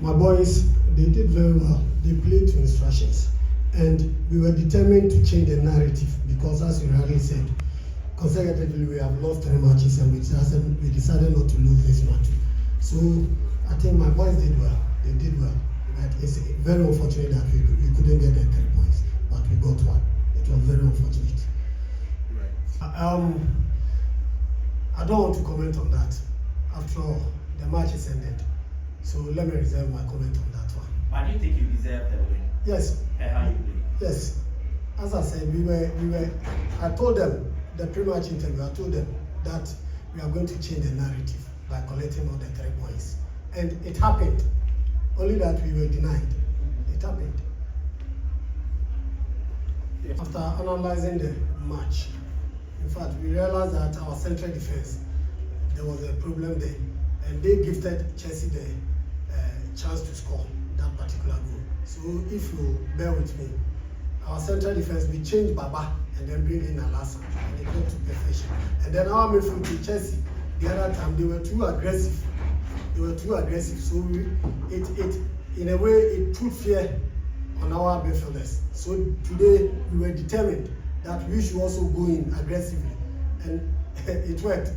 my boys, they did very well. They played to instructions. And we were determined to change the narrative because, as you rightly said, consecutively we have lost 3 matches and we decided not to lose this match. So I think my boys did well. They did well. But it's very unfortunate that we couldn't get the 3 points, but we got one. It was very unfortunate. Right. I don't want to comment on that. After all, the match is ended. So let me reserve my comment on that one. But do you think you deserve the win? Yes. How you play? Yes. As I said, I told them, the pre-match interview, I told them that we are going to change the narrative by collecting all the 3 points. And it happened. Only that we were denied. It happened. Yes. After analyzing the match, in fact, we realized that our central defense, there was a problem there. And they gifted Chelsea the chance to score that particular goal. So if you bear with me, our central defense, we changed Baba and then bring in Alasa, and they got to perfection. And then our midfield to Chelsea, the other time, they were too aggressive. So in a way, it put fear on our midfielders. So today, we were determined that we should also go in aggressively. And it worked.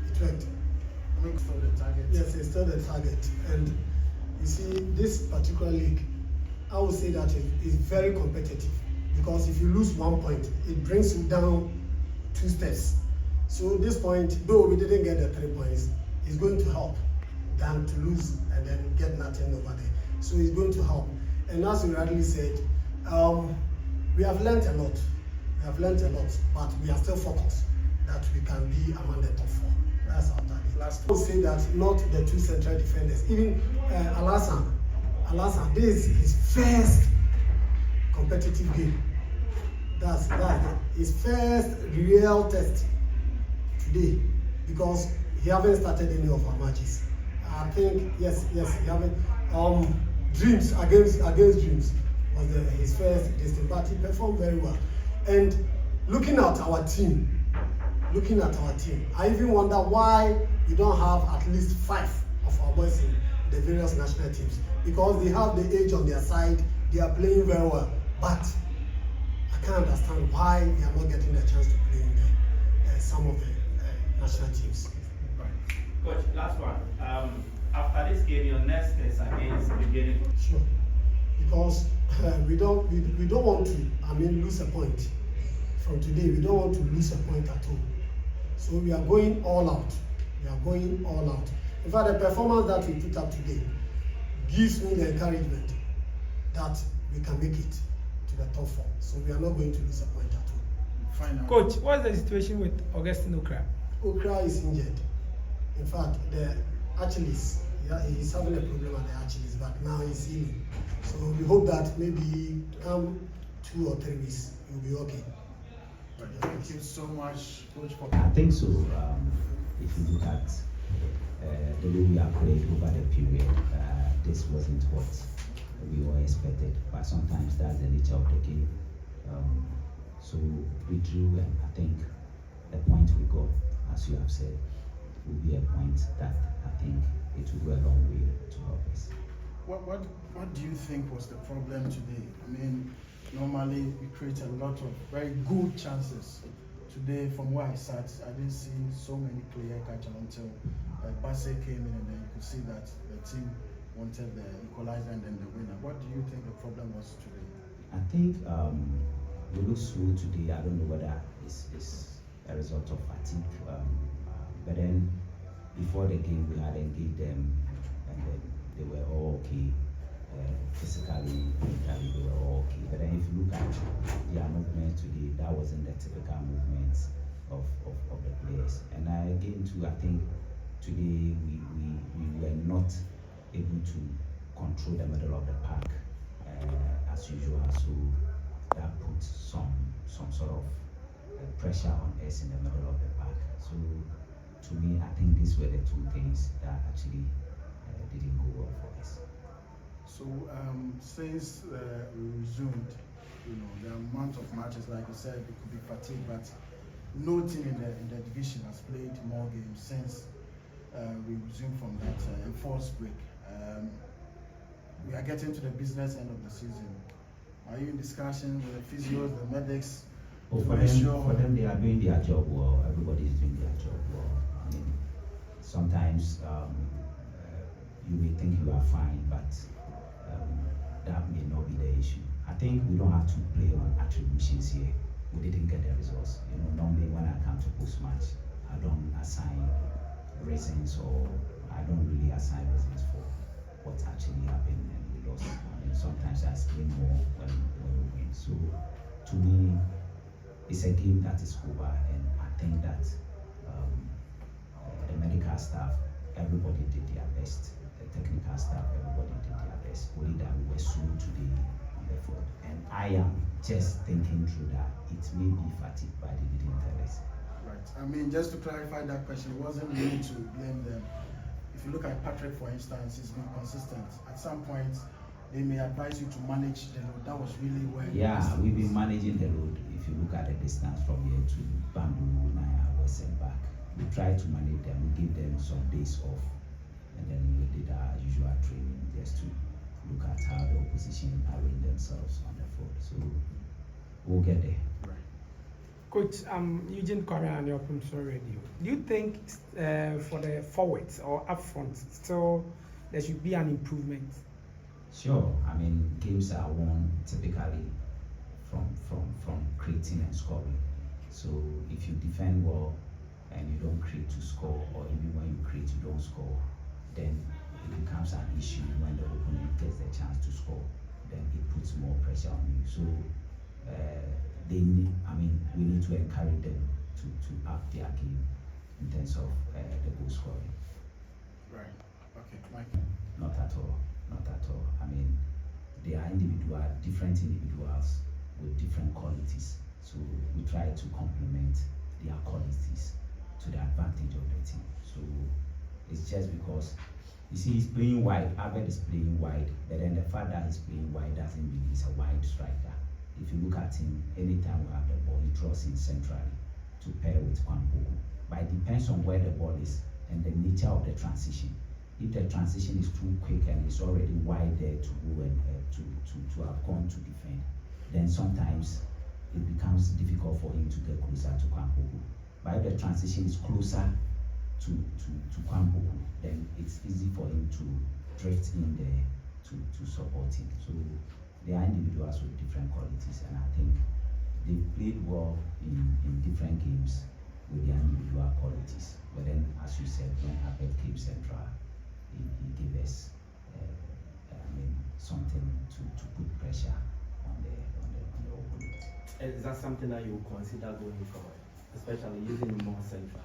It worked. It's still the target. Yes, it's still the target. And you see, this particular league, I would say that it is very competitive because if you lose 1 point, it brings you down 2 steps. So this point, though we didn't get the 3 points, it's going to help than to lose and then get nothing over there. So it's going to help. And as you rightly said, we have learned a lot. But we are still focused that we can be among the top 4. That's our target. Last I would say that not the 2 central defenders, even Alasa, this is his first competitive game. That's his first real test today because he haven't started any of our matches. I think yes, he haven't. Dreams against Dreams was his first testing, but he performed very well. And looking at our team, I even wonder why we don't have at least 5 of our boys in the various national teams because they have the age on their side, they are playing very well. But I can't understand why they are not getting the chance to play in some of the national teams. Coach, last one. After this game, your next test against beginning. Sure, because we don't want to lose a point from today. We don't want to lose a point at all. So we are going all out. In fact, the performance that we put up today gives me the encouragement that we can make it to the top 4. So we are not going to lose a point at all. Final. Coach, what's the situation with Augustine Okra? Okra is injured. In fact, the Achilles, he's having a problem at the Achilles, but now he's healing. So we hope that maybe come 2 or 3 weeks, he'll be okay. Thank you so much, Coach. I think so. If you look at the way we have played over the period, this wasn't what we all expected. But sometimes that's the nature of the game. So we drew, and I think the point we got, as you have said, will be a point that I think it will go a long way to help us. What do you think was the problem today? I mean, normally we create a lot of very good chances. Today, from where I sat, I didn't see so many clear catches until Basse came in, and then you could see that the team wanted the equalizer and then the winner. What do you think the problem was today? I think we look slow today. I don't know whether it's a result of fatigue. But then before the game, we had engaged them, and then they were all okay. Physically, mentally, they were all okay. But then if you look at their movements today, that wasn't the typical movements of the players. And again, too, I think today we were not able to control the middle of the park as usual. So that put some sort of pressure on us in the middle of the park. So to me, I think these were the 2 things that actually didn't go well for us. So since we resumed, the amount of matches, like you said, it could be fatigue, but no team in the division has played more games since we resumed from that enforced break. we are getting to the business end of the season. Are you in discussion with the physios, the medics? Oh, to for make them, sure- for them, they are doing their job well. Everybody is doing their job well. I mean, sometimes you may think you are fine, but that may not be the issue. I think we don't have to play on attributions here. We didn't get the results. You know, normally when I come to post-match, I don't assign reasons, or I don't really assign reasons for what actually happened and we lost. I mean, sometimes I explain more when we win. So to me, it's a game that is over, and I think that the medical staff, everybody did their best. The technical staff, everybody did their best. Only that we were slow today on the field. And I am just thinking through that it may be fatigue, but they didn't tell us. Right. I mean, just to clarify that question, it wasn't really to blame them. If you look at Patrick, for instance, he's been consistent. At some point, they may advise you to manage the load. That was really where. Yeah, we've been managing the road. If you look at the distance from here to Bamboo, 9 hours and back, we try to manage them. We give them some days off, and then we did our usual training just to look at how the opposition arrange themselves on the field. So we'll get there. Right. Coach, Eugene Kwame on your Pumso Radio. Do you think for the forwards or up front, still there should be an improvement? Sure. I mean, games are won typically from creating and scoring. So if you defend well and you don't create to score, or even when you create you don't score, then it becomes an issue when the opponent gets the chance to score. Then it puts more pressure on you. So we need to encourage them to up their game in terms of the goal scoring. Right. Okay, Mike. Not at all. Not at all. I mean, they are different individuals with different qualities. So we try to complement their qualities to the advantage of the team. So it's just because, you see, he's playing wide. Abed is playing wide, but then the fact that he's playing wide doesn't mean he's a wide striker. If you look at him, anytime we have the ball, he draws in centrally to pair with Kwaku. But it depends on where the ball is and the nature of the transition. If the transition is too quick and it's already wide there to go and to have gone to defend, then sometimes it becomes difficult for him to get closer to Kwaku. But if the transition is closer to Kwaku, then it's easy for him to drift in there to support him. So they are individuals with different qualities, and I think they played well in different games with their individual qualities. But then, as you said, when Abed came central, he gave us something to put pressure on the opponent. Is that something that you consider going forward, especially using more central?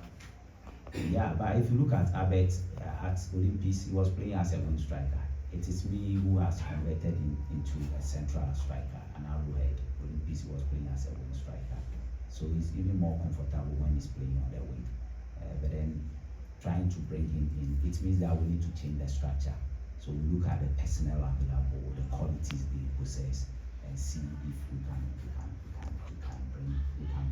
Yeah, but if you look at Abed at Olympics, he was playing as a wing striker. It is me who has converted him into a central striker, and Arrowhead Olympics, he was playing as a wing striker. So he's even more comfortable when he's playing on the wing. But then trying to bring him in, it means that we need to change the structure. So we look at the personnel available, the qualities they possess, and see if we can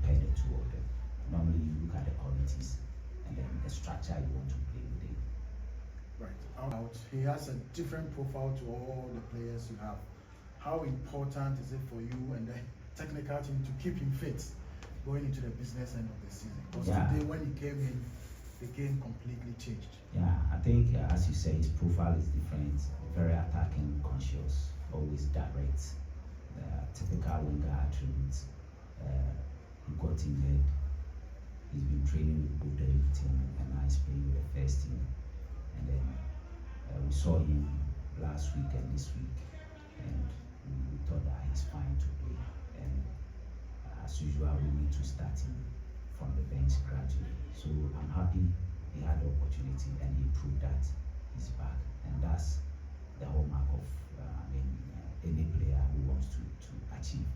pair the two of them. Normally you look at the qualities and then the structure you want to play with it. Right. He has a different profile to all the players you have. How important is it for you and the technical team to keep him fit going into the business end of the season? Because today when he came in, the game completely changed. Yeah, I think as you say, his profile is different, very attacking, conscious, always direct, typical winger attributes. He got in bed. He's been training with both the youth team and now he's playing with the first team. And then we saw him last week and this week, and we thought that he's fine to play. And as usual, we need to start him from the bench gradually. So I'm happy he had the opportunity and he proved that he's back. And that's the hallmark of any player who wants to achieve.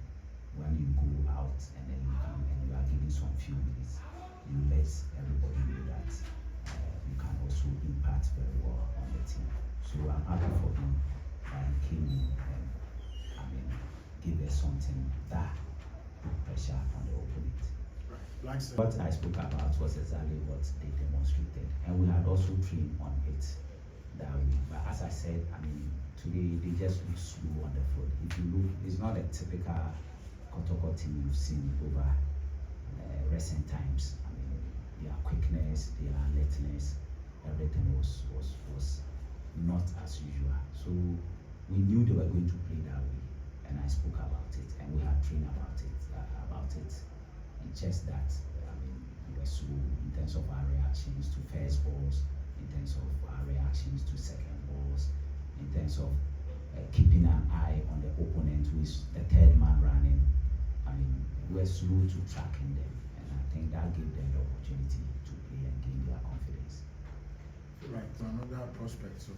When you go out and then you come and you are given some few minutes, you let everybody know that you can also impact very well on the team. So I'm happy for him that he came in and gave us something that put pressure on the opponent. Right. What I spoke about was exactly what they demonstrated, and we had also trained on it that way. But as I said, I mean, today they just look slow on the foot. If you look, it's not a typical Kotoko team you've seen over recent times. I mean, their quickness, their alertness, everything was not as usual. So we knew they were going to play that way, and I spoke about it, and we had trained about it. And just that, I mean, we were slow in terms of our reactions to first balls, in terms of our reactions to second balls, in terms of keeping an eye on the opponent who is the third man running. I mean, we were slow to tracking them, and I think that gave them the opportunity to play and gain their confidence. Right, so another prospect. So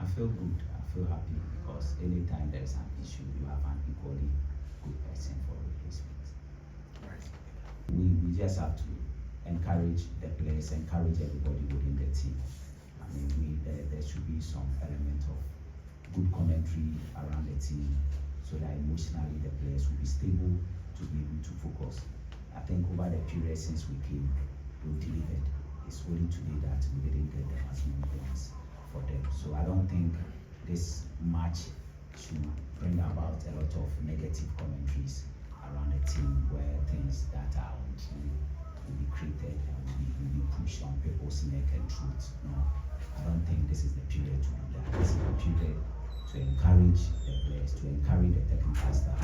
I feel good, I feel happy, because anytime there's an issue, you have an equally good person for replacement. right. We just have to encourage the players, encourage everybody within the team. I mean, there should be some element of good commentary around the team, so that emotionally the players will be stable to be able to focus. I think over the period since we came, we delivered. It's only today that we didn't get the maximum points for them. So I don't think this match should bring about a lot of negative commentaries around the team, where things that are untrue will be created and will be pushed on people's neck and throats. No, I don't think this is the period to do that. This is the period to encourage the players, to encourage the technical staff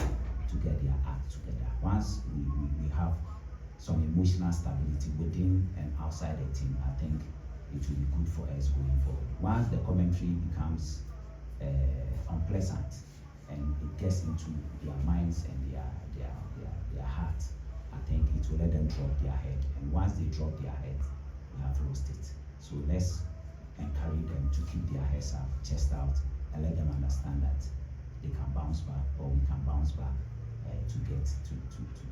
to get their act together. Once we have some emotional stability within and outside the team, I think it will be good for us going forward. Once the commentary becomes unpleasant and it gets into their minds and their heart, I think it will let them drop their head. And once they drop their head, we have lost it. So let's encourage them to keep their heads up, chest out, and let them understand that they can bounce back, or we can bounce back to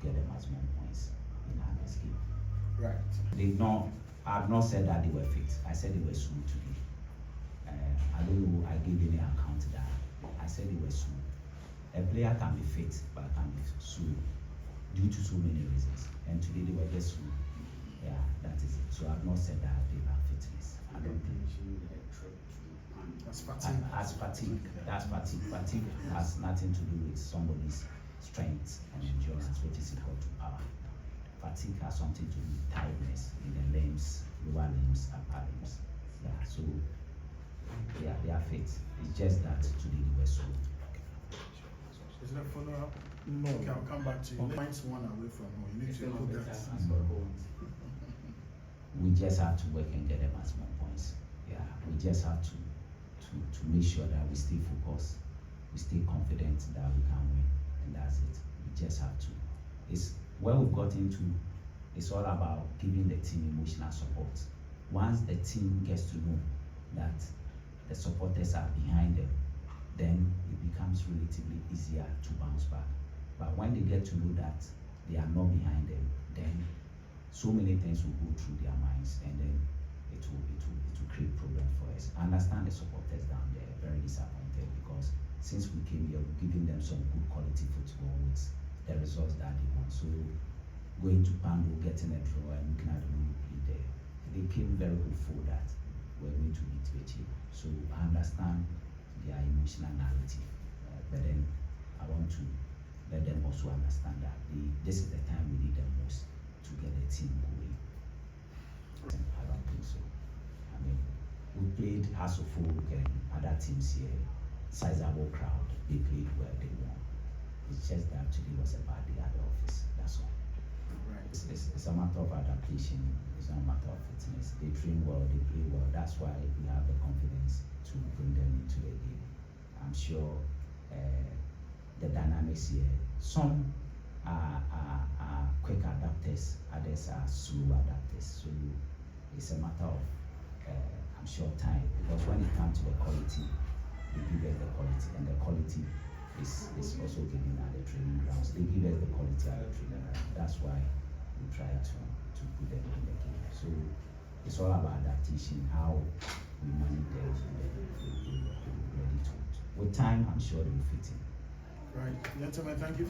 get the maximum points in our next game. Right. I've not said that they were fit. I said they were slow today. I don't know, I gave any account that I said they were slow. A player can be fit, but can be slow due to so many reasons. And today they were just slow. Yeah, that is it. So I've not said that they lack fitness. I don't think. That's fatigue. As fatigue. That's fatigue. Fatigue has nothing to do with somebody's strength and endurance, which is equal to power. Fatigue has something to do with tiredness in the limbs, lower limbs, upper limbs. Yeah, so they are fit. It's just that today they were slow. Is there a follow-up? No. Okay, I'll come back to you. Points one away from home. You need to put that. We just have to work and get the maximum points. Yeah, we just have to make sure that we stay focused, we stay confident that we can win, and that's it. We just have to. It's where we've got into. It's all about giving the team emotional support. Once the team gets to know that the supporters are behind them, then it becomes relatively easier to bounce back. But when they get to know that they are not behind them, then so many things will go through their minds, and then it will create problems for us. I understand the supporters down there are very disappointed, because since we came here, we're giving them some good quality football with the results that they want. So going to Pango, getting a draw, and looking at the way we played there, they came very hopeful that we're going to beat Bechi. So I understand their emotional narrative, but then I want to let them also understand that this is the time we need the most to get the team going. I don't think so. I mean, we played Hasselhoff and other teams here, sizable crowd. They played well, they won. It's just that today was a bad day at the office. That's all. Right. It's a matter of adaptation. It's not a matter of fitness. They train well, they play well. That's why we have the confidence to bring them into the game. I'm sure the dynamics here. Some are quick adapters, others are slow adapters. So it's a matter of, I'm sure, time. Because when it comes to the quality, they give us the quality, and the quality is also given at the training grounds. They give us the quality at the training grounds. That's why we try to put them in the game. So it's all about adaptation, how we manage them, and then we'll be ready to. With time, I'm sure they will fit in. Right. Gentlemen, thank you for